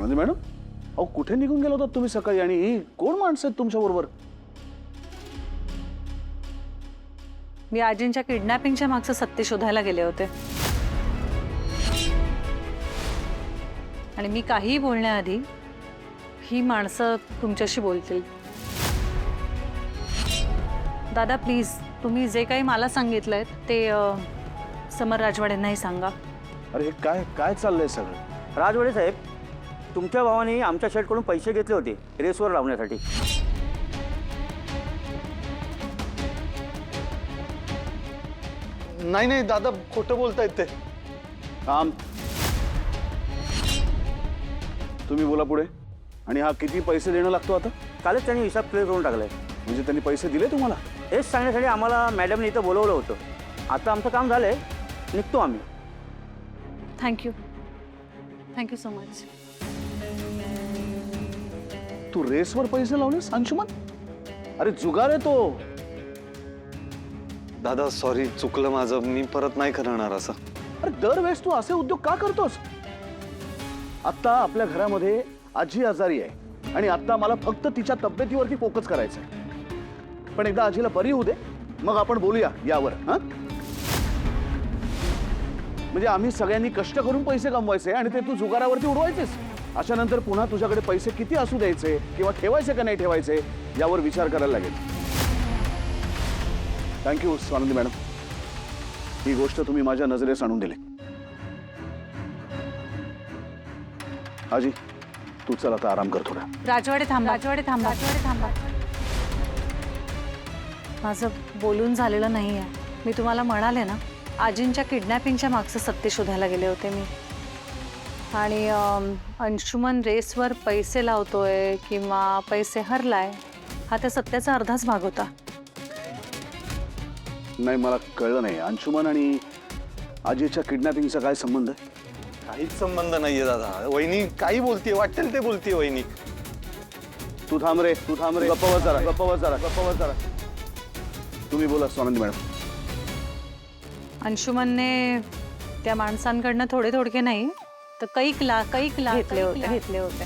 Swanandi madam, अहो कुठे निघून गेला होता तुम्ही सकाळी आणि ही कोण माणसं आहेत तुमच्या बरोबर? मी आजींच्या किडनॅपिंगच्या मागचं सत्य शोधायला गेले होते आणि मी काहीही बोलण्याआधी ही माणसं तुमच्याशी बोलतील. दादा प्लीज, तुम्ही जे काही मला सांगितलंय ते समर राजवाडेंनाही सांगा. अरे हे काय काय चाललंय सगळं? राजवाडे साहेब, तुमच्या भावाने आमच्या शेटकडून पैसे घेतले होते रेसवर लावण्यासाठी. नाही नाही दादा, खोटं बोलतायत ते. थांब, तुम्ही बोला पुढे. आणि हा किती पैसे देणं लागतो आता? कालच त्यांनी हिसाब क्लिअर करून टाकलाय. म्हणजे त्यांनी पैसे दिले तुम्हाला? हेच सांगण्यासाठी आम्हाला मॅडमने इथं बोलवलं होतं. आता आमचं काम झालंय, निघतो आम्ही. Thank you, thank you so much. तू रेसवर पैसे लावलेस अंशुमन? अरे जुगार आहे तो. दादा सॉरी, चुकलं माझं. मी परत नाही करणार असं. अरे दरवेळेस तू असे उद्योग का करतोस? आता आपल्या घरामध्ये आजी आजारी आहे आणि आता मला फक्त तिच्या तब्येतीवरती फोकस करायचा आहे. पण एकदा आजीला बरी होऊ दे, मग आपण बोलूया यावर. हा, म्हणजे आम्ही सगळ्यांनी कष्ट करून पैसे कमवायचे आणि ते तू जुगारावरती उडवायचेस. अशा नंतर पुन्हा तुझ्याकडे पैसे किती असू द्यायचे किंवा ठेवायचे का नाही ठेवायचे यावर विचार करायला लागेल. थँक्यू स्वानंदी मॅडम, ही गोष्ट तुम्ही माझ्या नजरेस आणून दिली. आजी तू चल आता आराम कर थोडा. राजवाडे थांबा, राजवाडे थांबा, राजवाडे थांबा. माझं बोलून झालेलं नाही आहे. मी तुम्हाला म्हणाले ना, आजींच्या किडनॅपिंगच्या मागचं सत्य शोधायला गेले होते मी. आणि अंशुमन रेसवर पैसे लावतोय किंवा पैसे हरलाय हा त्या सत्याचा अर्धाच भाग होता. नाही, मला कळलं नाही. अंशुमन आणि आजीच्या किडनॅपिंगचा काय संबंध आहे? काहीच संबंध नाहीये दादा. वहिनी काही बोलतीये, वाटेल ते बोलतीये वहिनी. तू थांब रे, तू थांब रे. गप्प बस जरा, गप्प बस जरा, गप्प बस जरा. तुम्ही बोला स्वानंदी मॅडम. अंशुमनने त्या माणसांकडनं थोडे थोडके नाही तर कैक लाख घेतले होते.